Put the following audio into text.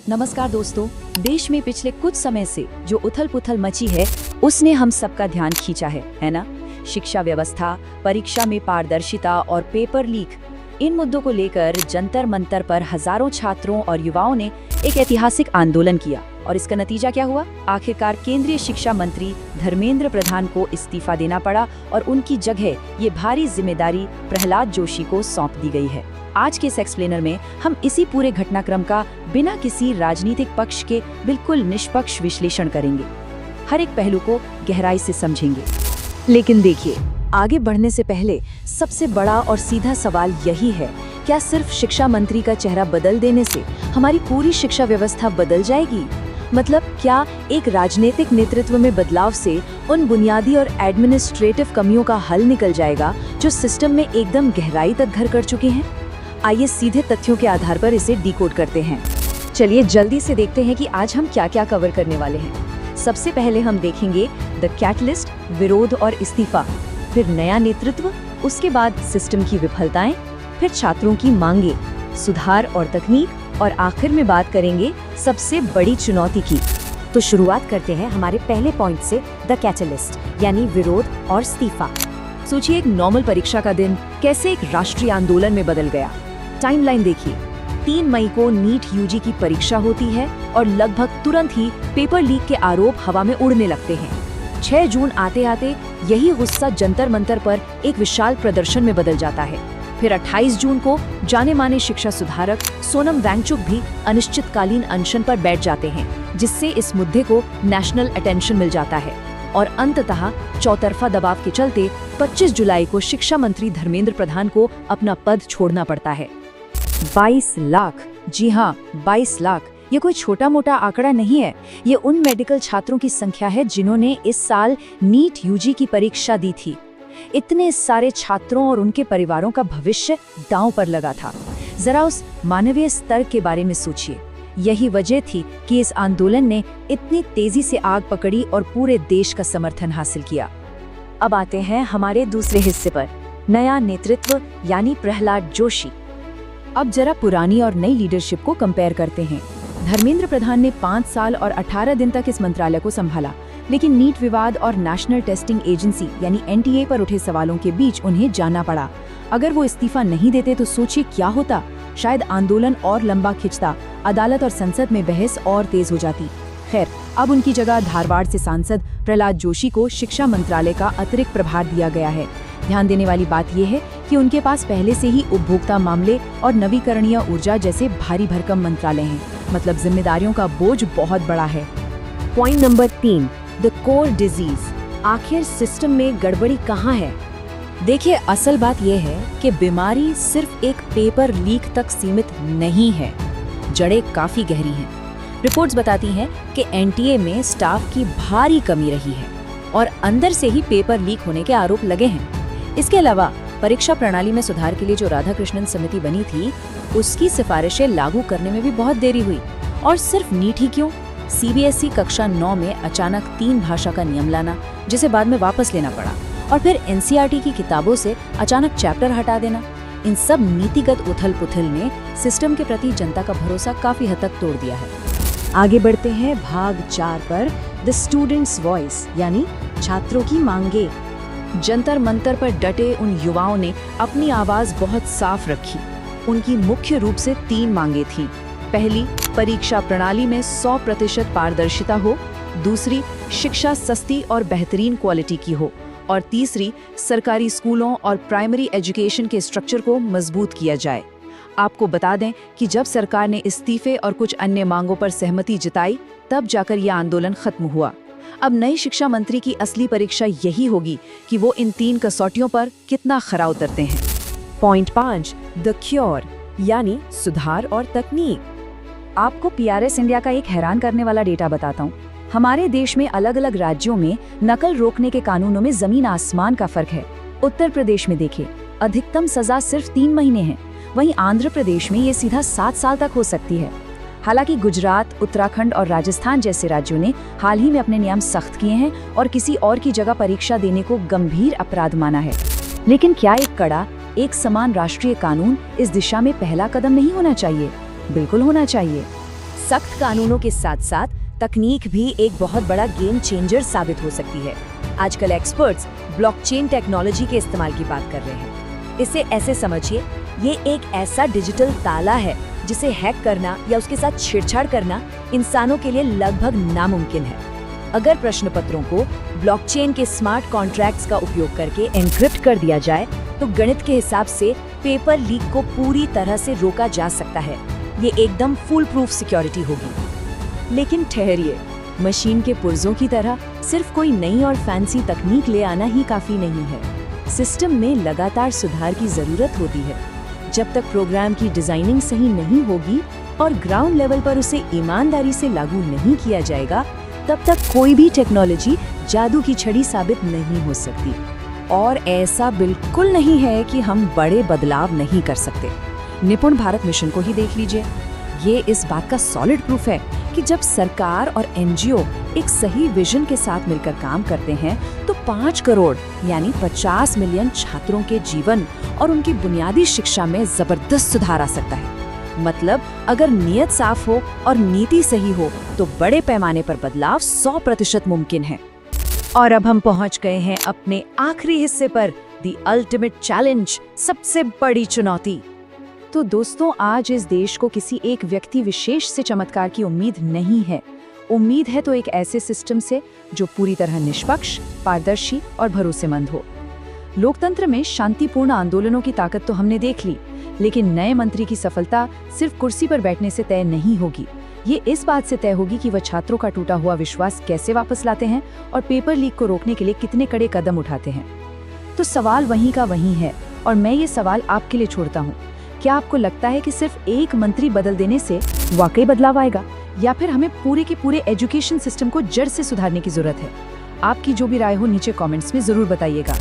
नमस्कार दोस्तों। देश में पिछले कुछ समय से जो उथल पुथल मची है उसने हम सबका ध्यान खींचा है ना? शिक्षा व्यवस्था, परीक्षा में पारदर्शिता और पेपर लीक, इन मुद्दों को लेकर जंतर मंतर पर हजारों छात्रों और युवाओं ने एक ऐतिहासिक आंदोलन किया। और इसका नतीजा क्या हुआ? आखिरकार केंद्रीय शिक्षा मंत्री धर्मेंद्र प्रधान को इस्तीफा देना पड़ा और उनकी जगह ये भारी जिम्मेदारी प्रहलाद जोशी को सौंप दी गई है। आज के इस एक्सप्लेनर में हम इसी पूरे घटनाक्रम का बिना किसी राजनीतिक पक्ष के बिल्कुल निष्पक्ष विश्लेषण करेंगे, हर एक पहलू को गहराई से समझेंगे। लेकिन देखिए, आगे बढ़ने से पहले सबसे बड़ा और सीधा सवाल यही है, क्या सिर्फ शिक्षा मंत्री का चेहरा बदल देने से हमारी पूरी शिक्षा व्यवस्था बदल जाएगी? मतलब क्या एक राजनीतिक नेतृत्व में बदलाव से उन बुनियादी और एडमिनिस्ट्रेटिव कमियों का हल निकल जाएगा जो सिस्टम में एकदम गहराई तक घर कर चुके हैं? आइए सीधे तथ्यों के आधार पर इसे डिकोड करते हैं। चलिए जल्दी से देखते हैं कि आज हम क्या क्या कवर करने वाले हैं। सबसे पहले हम देखेंगे द कैटलिस्ट, विरोध और इस्तीफा, फिर नया नेतृत्व, उसके बाद सिस्टम की विफलताएं, फिर छात्रों की मांगे, सुधार और तकनीक, और आखिर में बात करेंगे सबसे बड़ी चुनौती की। तो शुरुआत करते हैं हमारे पहले पॉइंट से, द कैटलिस्ट यानी विरोध और इस्तीफा। सोचिए, एक नॉर्मल परीक्षा का दिन कैसे एक राष्ट्रीय आंदोलन में बदल गया। टाइमलाइन देखिए, 3 मई को नीट यूजी की परीक्षा होती है और लगभग तुरंत ही पेपर लीक के आरोप हवा में उड़ने लगते हैं। 6 जून आते आते यही गुस्सा जंतर मंतर पर एक विशाल प्रदर्शन में बदल जाता है। फिर 28 जून को जाने माने शिक्षा सुधारक सोनम वांगचुक भी अनिश्चितकालीन अनशन पर बैठ जाते हैं, जिससे इस मुद्दे को नेशनल अटेंशन मिल जाता है। और अंततः चौतरफा दबाव के चलते 25 जुलाई को शिक्षा मंत्री धर्मेंद्र प्रधान को अपना पद छोड़ना पड़ता है। 22 लाख, जी हाँ 22 लाख, ये कोई छोटा मोटा आंकड़ा नहीं है। ये उन मेडिकल छात्रों की संख्या है जिन्होंने इस साल नीट यूजी की परीक्षा दी थी। इतने सारे छात्रों और उनके परिवारों का भविष्य दांव पर लगा था। जरा उस मानवीय स्तर के बारे में सोचिए। यही वजह थी कि इस आंदोलन ने इतनी तेजी से आग पकड़ी और पूरे देश का समर्थन हासिल किया। अब आते हैं हमारे दूसरे हिस्से पर, नया नेतृत्व यानी प्रहलाद जोशी। अब जरा पुरानी और नई लीडरशिप को कंपेयर करते हैं। धर्मेंद्र प्रधान ने 5 साल और 18 दिन तक इस मंत्रालय को संभाला, लेकिन नीट विवाद और नेशनल टेस्टिंग एजेंसी यानी एनटीए पर उठे सवालों के बीच उन्हें जाना पड़ा। अगर वो इस्तीफा नहीं देते तो सोचिए क्या होता। शायद आंदोलन और लंबा खिंचता, अदालत और संसद में बहस और तेज हो जाती। खैर, अब उनकी जगह धारवाड़ से सांसद प्रहलाद जोशी को शिक्षा मंत्रालय का अतिरिक्त प्रभार दिया गया है। ध्यान देने वाली बात यह है कि उनके पास पहले से ही उपभोक्ता मामले और नवीकरणीय ऊर्जा जैसे भारी भरकम मंत्रालय हैं। मतलब जिम्मेदारियों का बोझ बहुत बड़ा है। Point number 3, the core disease. आखिर सिस्टम में गड़बड़ी कहाँ है? देखिए, असल बात यह है कि बीमारी सिर्फ एक पेपर लीक तक सीमित नहीं है, जड़ें काफी गहरी हैं। रिपोर्ट्स बताती हैं कि एनटीए में स्टाफ की भारी कमी रही है और अंदर से ही पेपर लीक होने के आरोप लगे हैं। इसके अलावा परीक्षा प्रणाली में सुधार के लिए जो राधाकृष्णन समिति बनी थी, उसकी सिफारिशें लागू करने में भी बहुत देरी हुई। और सिर्फ नीट ही क्यों, सीबीएसई कक्षा 9 में अचानक 3 भाषा का नियम लाना, जिसे बाद में वापस लेना पड़ा, और फिर एनसीईआरटी की किताबों से अचानक चैप्टर हटा देना, इन सब नीतिगत उथल पुथल ने सिस्टम के प्रति जनता का भरोसा काफी हद तक तोड़ दिया है। आगे बढ़ते हैं भाग 4 पर, द स्टूडेंट्स वॉइस यानी छात्रों की मांगे। जंतर मंतर पर डटे उन युवाओं ने अपनी आवाज बहुत साफ रखी। उनकी मुख्य रूप से 3 मांगे थीं। पहली, परीक्षा प्रणाली में 100% पारदर्शिता हो। दूसरी, शिक्षा सस्ती और बेहतरीन क्वालिटी की हो। और तीसरी, सरकारी स्कूलों और प्राइमरी एजुकेशन के स्ट्रक्चर को मजबूत किया जाए। आपको बता दें कि जब सरकार ने इस्तीफे और कुछ अन्य मांगों पर सहमति जताई, तब जाकर यह आंदोलन खत्म हुआ। अब नई शिक्षा मंत्री की असली परीक्षा यही होगी कि वो इन 3 कसौटियों पर कितना खरा उतरते हैं। पॉइंट 5, द क्योर यानी सुधार और तकनीक। आपको पीआरएस इंडिया का एक हैरान करने वाला डेटा बताता हूँ। हमारे देश में अलग अलग राज्यों में नकल रोकने के कानूनों में जमीन आसमान का फर्क है। उत्तर प्रदेश में देखिए, अधिकतम सजा सिर्फ 3 महीने है, वहीं आंध्र प्रदेश में ये सीधा 7 साल तक हो सकती है। हालांकि गुजरात, उत्तराखंड और राजस्थान जैसे राज्यों ने हाल ही में अपने नियम सख्त किए हैं और किसी और की जगह परीक्षा देने को गंभीर अपराध माना है। लेकिन क्या एक कड़ा, एक समान राष्ट्रीय कानून इस दिशा में पहला कदम नहीं होना चाहिए? बिल्कुल होना चाहिए। सख्त कानूनों के साथ साथ तकनीक भी एक बहुत बड़ा गेम चेंजर साबित हो सकती है। आजकल एक्सपर्ट्स ब्लॉकचेन टेक्नोलॉजी के इस्तेमाल की बात कर रहे हैं। इसे ऐसे समझिए, ये एक ऐसा डिजिटल ताला है जिसे हैक करना या उसके साथ छेड़छाड़ करना इंसानों के लिए लगभग नामुमकिन है। अगर प्रश्न पत्रों को ब्लॉकचेन के स्मार्ट कॉन्ट्रैक्ट्स का उपयोग करके एन्क्रिप्ट कर दिया जाए तो गणित के हिसाब से पेपर लीक को पूरी तरह से रोका जा सकता है। ये एकदम फुल प्रूफ सिक्योरिटी होगी। लेकिन ठहरिए, मशीन के पुर्जों की तरह सिर्फ कोई नई और फैंसी तकनीक ले आना ही काफी नहीं है। सिस्टम में लगातार सुधार की जरूरत होती है। जब तक प्रोग्राम की डिजाइनिंग सही नहीं होगी और ग्राउंड लेवल पर उसे ईमानदारी से लागू नहीं किया जाएगा, तब तक कोई भी टेक्नोलॉजी जादू की छड़ी साबित नहीं हो सकती। और ऐसा बिल्कुल नहीं है कि हम बड़े बदलाव नहीं कर सकते। निपुण भारत मिशन को ही देख लीजिए। ये इस बात का सॉलिड प्रूफ है कि जब सरकार और एनजीओ एक सही विजन के साथ मिलकर काम करते हैं तो 5 करोड़ यानी 50 मिलियन छात्रों के जीवन और उनकी बुनियादी शिक्षा में जबरदस्त सुधार आ सकता है। मतलब अगर नीयत साफ हो और नीति सही हो तो बड़े पैमाने पर बदलाव 100% मुमकिन है। और अब हम पहुंच गए हैं अपने आखिरी हिस्से पर, द अल्टीमेट चैलेंज, सबसे बड़ी चुनौती। तो दोस्तों, आज इस देश को किसी एक व्यक्ति विशेष से चमत्कार की उम्मीद नहीं है। उम्मीद है तो एक ऐसे सिस्टम से जो पूरी तरह निष्पक्ष, पारदर्शी और भरोसेमंद हो। लोकतंत्र में शांतिपूर्ण आंदोलनों की ताकत तो हमने देख ली, लेकिन नए मंत्री की सफलता सिर्फ कुर्सी पर बैठने से तय नहीं होगी। ये इस बात से तय होगी कि वह छात्रों का टूटा हुआ विश्वास कैसे वापस लाते हैं और पेपर लीक को रोकने के लिए कितने कड़े कदम उठाते हैं। तो सवाल वहीं का वहीं है और मैं ये सवाल आपके लिए छोड़ता हूँ। क्या आपको लगता है कि सिर्फ एक मंत्री बदल देने से वाकई बदलाव आएगा, या फिर हमें पूरे के पूरे एजुकेशन सिस्टम को जड़ से सुधारने की जरूरत है? आपकी जो भी राय हो नीचे कमेंट्स में जरूर बताइएगा।